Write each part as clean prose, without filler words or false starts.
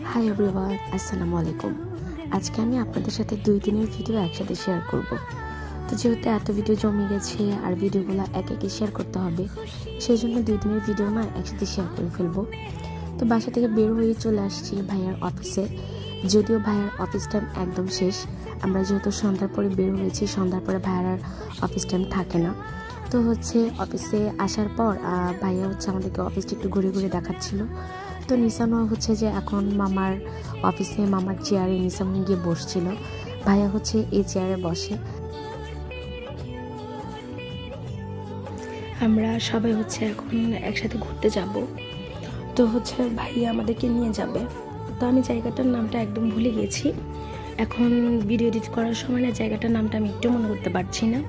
Hi everyone, আসসালামু আলাইকুম। আজকে আমি আপনাদের সাথে 2 দিনের ভিডিও একসাথে শেয়ার করব। তো যেহেতু এত ভিডিও জমে গেছে আর ভিডিওগুলো একে শেয়ার করতে হবে, সেই জন্য 2 দিনের ভিডিও একসাথে শেয়ার করে ফেলবো। তো বাসা থেকে বের হয়ে চলে আসছি ভাইয়ার অফিসে। যদিও ভাইয়ার অফিস টাইম একদম শেষ, আমরা যেহেতু সন্ধ্যার পরে বের হয়েছি, সন্ধ্যার পরে ভাইয়ার অফিস টাইম থাকে না। তো অফিসে আসার পর ভাইয়া আমাদেরকে অফিসটা একটু ঘুরে ঘুরে দেখাচ্ছিল। তো নিসানো যে এখন মামার অফিসে মামার চেয়ারে নিসামনি গিয়ে বসছিল। ভাইয়া এই চেয়ারে বসে। আমরা সবাই এখন একসাথে ঘুরতে যাব। তো ভাইয়া আমাদেরকে নিয়ে যাবে। তো আমি জায়গাটার নামটা একদম ভুলে গেছি, এখন ভিডিও এডিট করার সময় না জায়গাটার নামটা আমি একটু মনে করতে পারছি না।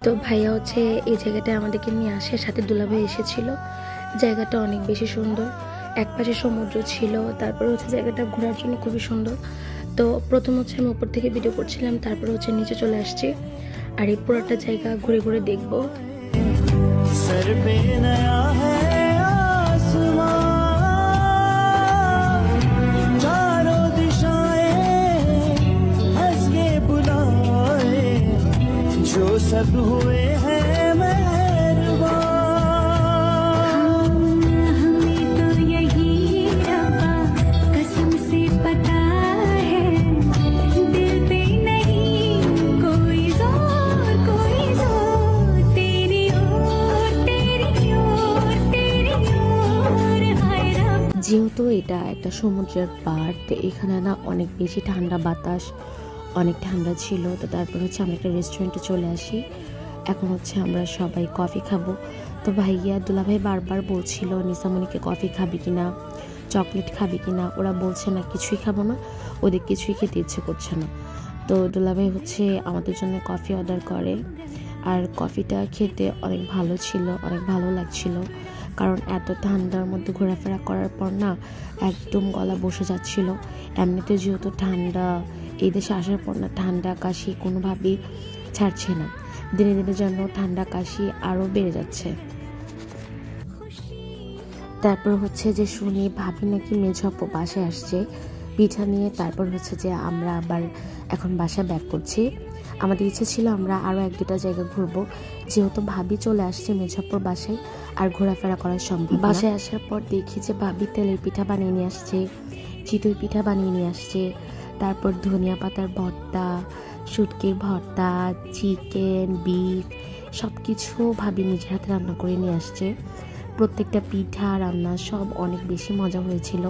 তো ভাইয়া এই জায়গাটায় আমাদেরকে নিয়ে আসে, সাথে দুলাভাই এসেছিল। জায়গাটা অনেক বেশি সুন্দর, একপাশে সমুদ্র ছিল, তারপর জায়গাটা ঘোরার জন্য খুবই সুন্দর। তো প্রথম আমি উপর থেকে ভিডিও করছিলাম, তারপর নিচে চলে আসছি আর এই পুরোটা জায়গা ঘুরে ঘুরে দেখবো। सब हुए हैं मेहरबान, हमें तो यही रब्बा कसम से पता है, दिल पे नहीं कोई जोर तेरी ओर हाय रब। যেহেতু এটা একটা সমুদ্রের পাড়, তো এখানে না অনেক বেশি ঠান্ডা বাতাস, অনেক ঠান্ডা ছিল। তো তারপর আমরা একটা রেস্টুরেন্টে চলে আসি। এখন আমরা সবাই কফি খাবো। তো ভাইয়া দুলাভাই বারবার বলছিল নিসামনিকে কফি খাবি কিনা, চকলেট খাবি কিনা। ওরা বলছে না কিছুই খাবো না, ওদের কিছুই খেতে ইচ্ছে করছে না। তো দুলাভাই আমাদের জন্য কফি অর্ডার করে। আর কফিটা খেতে অনেক ভালো ছিল, অনেক ভালো লাগছিল, কারণ এত ঠান্ডার মধ্যে ঘোরাফেরা করার পর না একদম গলা বসে যাচ্ছিল। এমনিতে যেহেতু ঠান্ডা, এই দেশে আসার পর না ঠান্ডা কাশি কোনোভাবেই ছাড়ছে না, দিনে দিনে যেন ঠান্ডা কাশি আরও বেড়ে যাচ্ছে। তারপর শুনি ভাবি নাকি মেঝাপো বাসায় আসছে পিঠা নিয়ে। তারপর আমরা আবার এখন বাসায় ব্যাক করছি। আমাদের ইচ্ছে ছিল আমরা আরও 1-2টা জায়গা ঘুরবো, যেহেতু ভাবি চলে আসছে মেঝাপুর বাসায় আর ঘোরাফেরা করা সম্ভব। বাসায় আসার পর দেখি যে ভাবি তেলের পিঠা বানিয়ে নিয়ে আসছে, চিতই পিঠা বানিয়ে নিয়ে আসছে, তারপর ধনিয়া পাতার ভর্তা, শুটকির ভর্তা, চিকেন, বিফ সব কিছু ভাবি নিজের হাতে রান্না করে নিয়ে আসছে। প্রত্যেকটা পিঠা রান্না সব অনেক বেশি মজা হয়েছিল।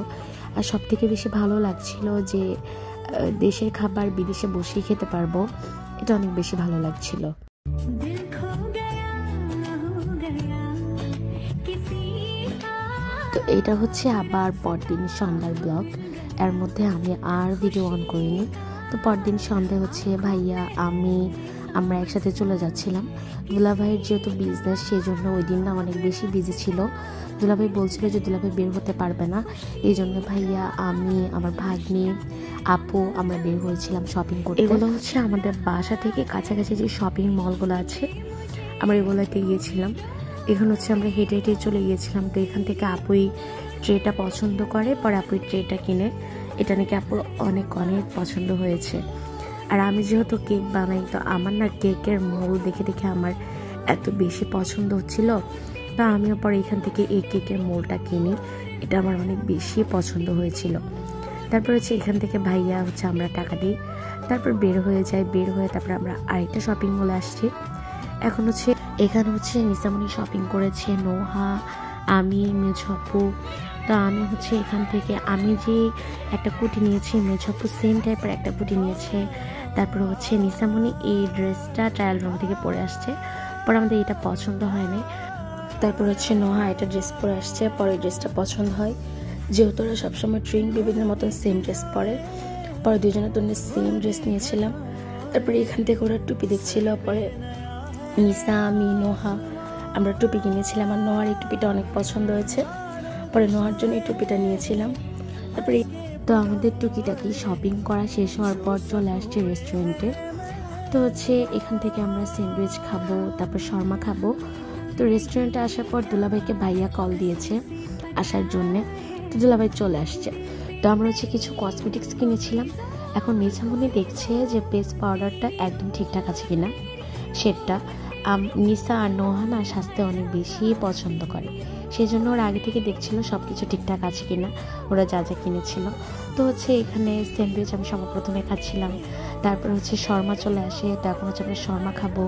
আর সব থেকে বেশি ভালো লাগছিল যে দেশের খাবার বিদেশে বসেই খেতে পারবো, এটা অনেক বেশি ভালো লাগছিল। তো এটা আবার পরদিন সন্ধ্যার ব্লগ, এর মধ্যে আমি আর ভিডিও অন করিনি। তো পরদিন সন্ধ্যায় ভাইয়া আমরা একসাথে চলে যাচ্ছিলাম। দুলাভাইয়ের যেহেতু বিজনেস, সেই জন্য ওই দিন না অনেক বেশি বিজি ছিল। দুলাভাই বলছিল যে দুলাভাই বের হতে পারবে না, এই জন্য ভাইয়া, আমি, আমার ভাগ্নি, আপু আমরা বের হয়েছিলাম শপিং করতে। এগুলো আমাদের বাসা থেকে কাছাকাছি যে শপিং মলগুলো আছে, আমরা এগুলোতে গিয়েছিলাম। এখন আমরা হেঁটে হেঁটে চলে গিয়েছিলাম। তো এখান থেকে আপুই ট্রেটা পছন্দ করে, পরে আপুই ট্রেটা কিনে, এটা নাকি আপুর অনেক অনেক পছন্দ হয়েছে। আর আমি যেহেতু কেক বানাই, তো আমার না কেকের মোল দেখে দেখে আমার এত বেশি পছন্দ হচ্ছিল। তো আমিও পরে এখান থেকে এই কেকের মোলটা কিনি, এটা আমার অনেক বেশি পছন্দ হয়েছিল। তারপর এখান থেকে ভাইয়া আমরা টাকা দিই, তারপর বের হয়ে যাই। বের হয়ে তারপর আমরা আরেকটা শপিং মলে আসছি। এখন এখানে নিসামনি শপিং করেছে, নোহা, আমি, মেঝাপু। তো আমি এখান থেকে আমি যে একটা কুটি নিয়েছি, মেঝাপু সেম টাইপের একটা কুটি নিয়েছে। তারপর নিসামনি এই ড্রেসটা ট্রায়াল রুম থেকে পরে আসছে, পরে আমাদের এটা পছন্দ হয়নি। তারপর নোহা এটা ড্রেস পরে আসছে, পরে ড্রেসটা পছন্দ হয়। যেহেতু ওরা সবসময় ট্রিং বেবিদের মতন সেম ড্রেস পরে, পরে দুজনের জন্য সেম ড্রেস নিয়েছিলাম। তারপরে এখান থেকে ওরা টুপি দেখছিল, পরে নিসা, আমি, নোহা আমরা টুপি কিনেছিলাম। আর নোহার এই টুপিটা অনেক পছন্দ হয়েছে, পরে নোহার জন্য এই টুপিটা নিয়েছিলাম। তারপরে তো আমাদের টুকিটাকি শপিং করা শেষ হওয়ার পর চলে আসছে রেস্টুরেন্টে। তো হচ্ছে এখান থেকে আমরা স্যান্ডউইচ খাবো, তারপর শর্মা খাবো। তো রেস্টুরেন্টে আসার পর দুলাভাইকে ভাইয়া কল দিয়েছে আসার জন্যে, তো দুলাভাই চলে আসছে। তো আমরা হচ্ছে কিছু কসমেটিক্স কিনেছিলাম। এখন নিসামনি দেখছে যে পেস্ট পাউডারটা একদম ঠিকঠাক আছে কিনা সেটা। নিসা আর নোহানা স্বাস্থ্য অনেক বেশি পছন্দ করে, সেই জন্য ওরা আগে থেকে দেখছিল সব কিছু ঠিকঠাক আছে কিনা ওরা যা যা কিনেছিল। তো হচ্ছে এখানে স্যান্ডউইচ আমি সবার প্রথমে খাচ্ছিলাম, তারপর হচ্ছে শর্মা চলে আসে। তো এখন হচ্ছে আমরা শর্মা খাবো।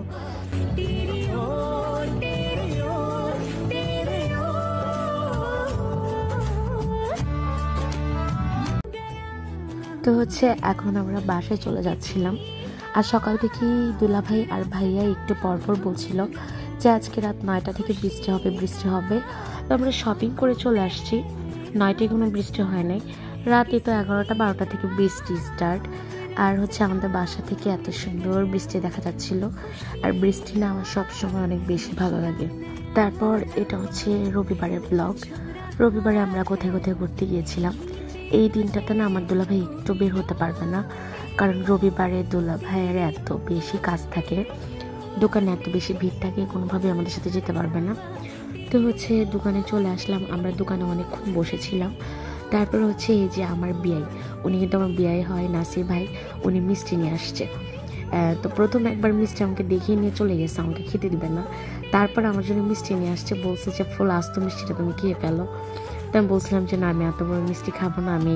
তো হচ্ছে এখন আমরা বাসায় চলে যাচ্ছিলাম। আর সকাল থেকেই দুলাভাই আর ভাইয়া একটু পরপর বলছিল যে আজকে রাত 9টা থেকে বৃষ্টি হবে বৃষ্টি হবে। তো আমরা শপিং করে চলে আসছি, 9টায় কোনো বৃষ্টি হয় নাই, রাতে তো 11টা 12টা থেকে বৃষ্টি স্টার্ট। আর হচ্ছে আমাদের বাসা থেকে এত সুন্দর বৃষ্টি দেখা যাচ্ছিল, আর বৃষ্টি না আমার সবসময় অনেক বেশি ভালো লাগে। তারপর এটা হচ্ছে রবিবারের ব্লগ। রবিবারে আমরা কোথায় কোথায় ঘুরতে গিয়েছিলাম। এই দিনটাতে না আমার দুলাভাই একটু বের হতে পারবে না, কারণ রবিবারে দুলাভাইয়ের এত বেশি কাজ থাকে, দোকানে এত বেশি ভিড় থাকে, কোনোভাবে আমাদের সাথে যেতে পারবে না। তো হচ্ছে দোকানে চলে আসলাম, আমরা দোকানে অনেকক্ষণ বসেছিলাম। তারপর হচ্ছে এই যে আমার বিয়াই, উনি কিন্তু আমার বিয়াই হয় নাসির ভাই, উনি মিষ্টি নিয়ে আসছে। তো প্রথম একবার মিষ্টি আমাকে দেখিয়ে নিয়ে চলে গেছে, আমাকে খেতে দিবে না। তারপর আমার জন্য মিষ্টি নিয়ে আসছে, বলছে যে ফুল আস্ত মিষ্টিটা তুমি খেয়ে ফেলো। তো আমি বলছিলাম যে না, আমি এত বড় মিষ্টি খাবো না, আমি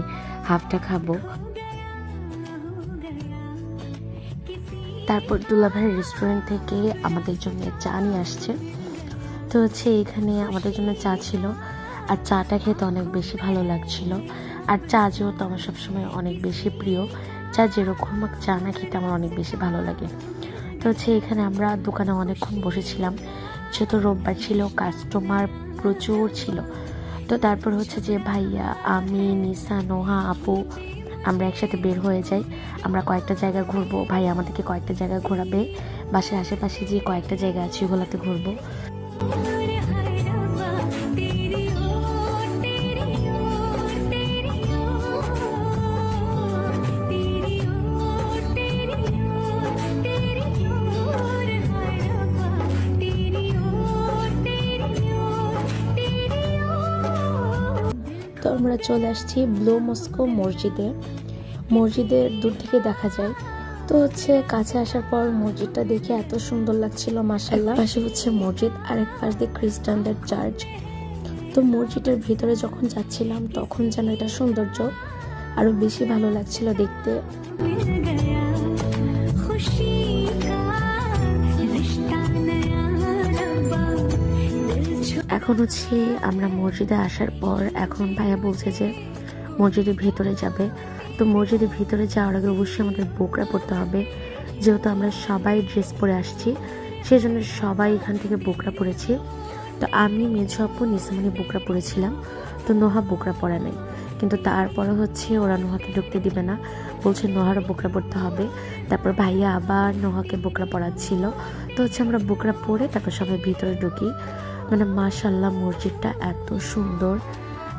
হাফটা খাবো। তারপর দুলাভাইয়ের রেস্টুরেন্ট থেকে আমাদের জন্য চা নিয়ে আসছে। তো হচ্ছে এখানে আমাদের জন্য চা ছিল, আর চাটা খেতে অনেক বেশি ভালো লাগছিল। আর চা যেহেতু আমার সবসময় অনেক বেশি প্রিয়, চা যেরকম চা না খেতে আমার অনেক বেশি ভালো লাগে। তো হচ্ছে এখানে আমরা দোকানে অনেকক্ষণ বসেছিলাম, যেহেতু রোববার ছিল, কাস্টমার প্রচুর ছিল। তো তারপর হচ্ছে যে ভাইয়া, আমি, নিসা, নোহা, আপু আমরা একসাথে বের হয়ে যাই। আমরা কয়েকটা জায়গা ঘুরবো, ভাইয়া আমাদেরকে কয়েকটা জায়গা ঘোরাবে, বাসার আশেপাশে যে কয়েকটা জায়গা আছে ওগুলোতে ঘুরবো। তো আমরা চলে আসছি ব্লু মস্কো মসজিদে। মসজিদের দূর থেকে দেখা যায়। তো হচ্ছে কাছে আসার পর মসজিদটা দেখে এত সুন্দর লাগছিল মাশাআল্লাহ। পাশে হচ্ছে মসজিদ, আর এক পাশ দিয়ে খ্রিস্টানদের চার্চ। তো মসজিদের ভিতরে যখন যাচ্ছিলাম তখন যেন এটা সৌন্দর্য আরো বেশি ভালো লাগছিল দেখতে। এখন হচ্ছে আমরা মসজিদে আসার পর এখন ভাইয়া বলছে যে মসজিদের ভিতরে যাবে। তো মসজিদের ভিতরে যাওয়ার আগে অবশ্যই আমাদের বোকরা পরতে হবে, যেহেতু আমরা সবাই ড্রেস পরে আসছি, সেই জন্য সবাই এখান থেকে বোকরা পরেছি। তো আমি, মেজো আপু, নিসামনি বোকরা পরেছিলাম। তো নোহা বোকরা পরে নাই, কিন্তু তারপরে হচ্ছে ওরা নোহাকে ঢুকতে দিবে না, বলছে নোহারও বোকরা পরতে হবে। তারপর ভাইয়া আবার নোহাকে বোকরা পরাচ্ছিল। তো হচ্ছে আমরা বোকরা পরে তারপর সবাই ভিতরে ঢুকি। মানে মাশাআল্লাহ মসজিদটা এত সুন্দর,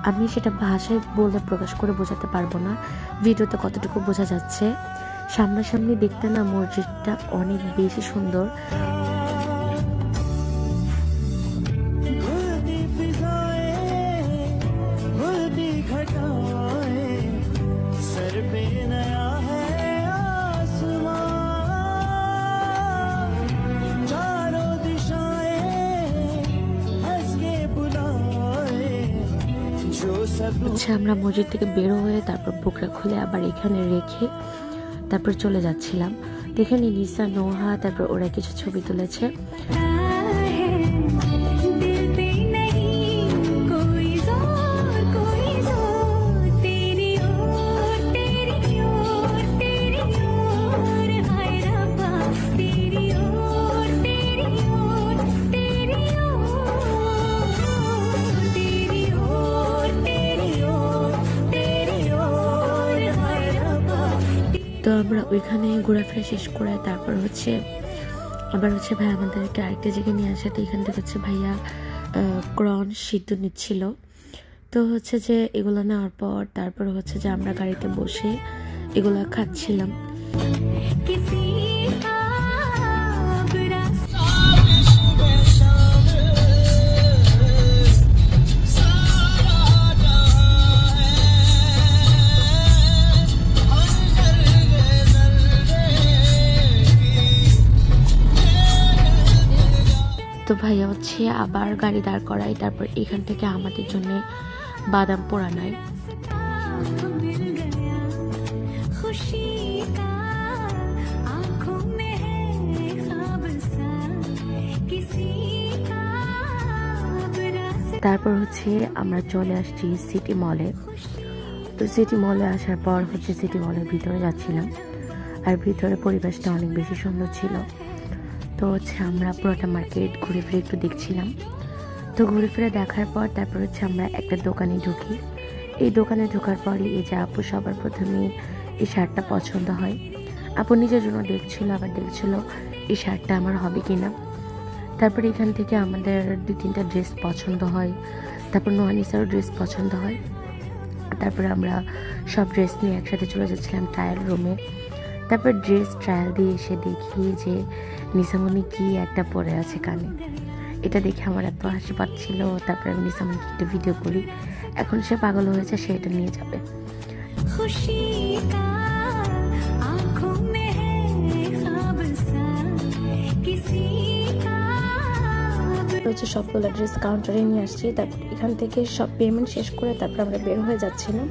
আমি সেটা ভাষায় বলে প্রকাশ করে বোঝাতে পারবো না, ভিডিওতে কতটুকু বোঝা যাচ্ছে। সামনাসামনি দেখতে না মসজিদটা অনেক বেশি সুন্দর। আচ্ছা, আমরা মসজিদ থেকে বের হয়ে তারপর বোকরা খুলে আবার এখানে রেখে তারপর চলে যাচ্ছিলাম। তো এখানে নিসা, নোহা, তারপর ওরা কিছু ছবি তুলেছে। তো আমরা ওইখানে ঘোরাফেরা শেষ করে তারপর হচ্ছে আবার হচ্ছে ভাই আমাদেরকে আরেকটা জায়গায় নিয়ে আসে। তো এখান থেকে হচ্ছে ভাইয়া ক্রন সিদ্ধ নিচ্ছিল। তো হচ্ছে যে এগুলো নেওয়ার পর তারপর হচ্ছে যে আমরা গাড়িতে বসে এগুলো খাচ্ছিলাম। তো ভাইয়া হচ্ছে আবার গাড়ি দাঁড় করায়, তারপর এখান থেকে আমাদের জন্য বাদাম পোড়া নেয়। তারপর হচ্ছে আমরা চলে আসছি সিটি মলে। তো সিটি মলে আসার পর হচ্ছে সিটি মলের ভিতরে যাচ্ছিলাম, আর ভিতরে পরিবেশটা অনেক বেশি সুন্দর ছিল। তো হচ্ছে আমরা পুরোটা মার্কেট ঘুরে ফিরে একটু দেখছিলাম। তো ঘুরে ফিরে দেখার পর তারপর হচ্ছে আমরা একটা দোকানে ঢুকি। এই দোকানে ঢোকার পরই এই যে আপু সবার প্রথমে এই শার্টটা পছন্দ হয়। আপু নিজের জন্য দেখছিল, আবার দেখছিল এই শার্টটা আমার হবে কিনা। তারপর এখান থেকে আমাদের 2-3টা ড্রেস পছন্দ হয়, তারপর নোয়ানিসারও ড্রেস পছন্দ হয়। তারপরে আমরা সব ড্রেস নিয়ে একসাথে চলে যাচ্ছিলাম ট্রায়াল রুমে। তারপর ড্রেস ট্রায়াল দিয়ে এসে দেখি যে নিসামনি কি একটা পরে আছে কানে। এটা দেখে আমার এত হাসি পাচ্ছিল। তারপরে আমি নিসামনিকে একটা ভিডিও করি, এখন সে পাগল হয়েছে, সে এটা নিয়ে যাবে। হচ্ছে সবগুলো ড্রেস কাউন্টারে নিয়ে আসছি। তারপর এখান থেকে সব পেমেন্ট শেষ করে তারপর আমরা বের হয়ে যাচ্ছিলাম।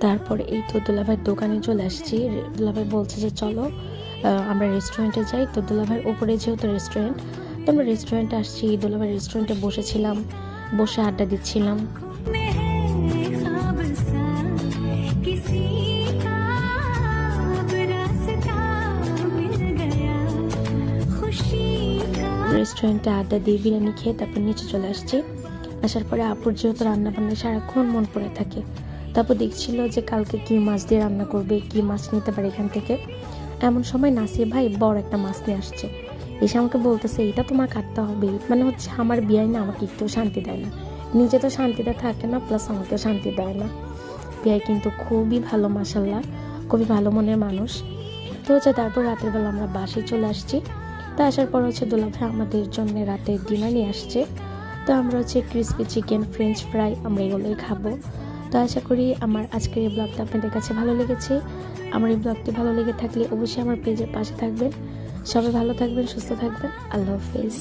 তারপর এই তো দুলাভাইয়ের দোকানে চলে আসছি। দুলাভাই বলছে যে চলো আমরা রেস্টুরেন্টে যাই। তো দুলাভাইয়ের ওপরে যেহেতু রেস্টুরেন্ট, তো আমরা রেস্টুরেন্টে আসছি। দুলাভাইয়ের রেস্টুরেন্টে বসেছিলাম, বসে আড্ডা দিচ্ছিলাম। রেস্টুরেন্টে আড্ডা দিয়ে বিরিয়ানি খেয়ে তারপর নিচে চলে আসছি। আসার পরে আপুর যেহেতু রান্না বান্না সারাক্ষণ মন পড়ে থাকে, তারপর দেখছিল যে কালকে কি মাছ দিয়ে রান্না করবে, কি মাছ নিতে পারে এখান থেকে। এমন সময় নাসির ভাই বড় একটা মাছ নিয়ে আসছে, এসে আমাকে বলতেছে এটা তোমার কাটতে হবে। মানে হচ্ছে আমার বিয়াই না আমাকে একটু শান্তি দেয় না, নিজে তো শান্তিতে থাকে না, প্লাস আমাকেও শান্তি দেয় না। বিয়াই কিন্তু খুবই ভালো, মাশাল্লাহ, খুবই ভালো মনের মানুষ। তো হচ্ছে তারপর রাতের বেলা আমরা বাসায় চলে আসছি। তো আসার পর হচ্ছে দুলাভাই আমাদের জন্য রাতের ডিনার নিয়ে আসছে। তো আমরা হচ্ছে ক্রিসপি চিকেন, ফ্রেঞ্চ ফ্রাই আমরা এগুলোই খাবো। তো আশা করি আমার আজকের এই ব্লগটা আপনাদের কাছে ভালো লেগেছে। আমার এই ব্লগটি ভালো লেগে থাকলে অবশ্যই আমার পেজের পাশে থাকবেন। সবাই ভালো থাকবেন, সুস্থ থাকবেন। আল্লাহ হাফেজ।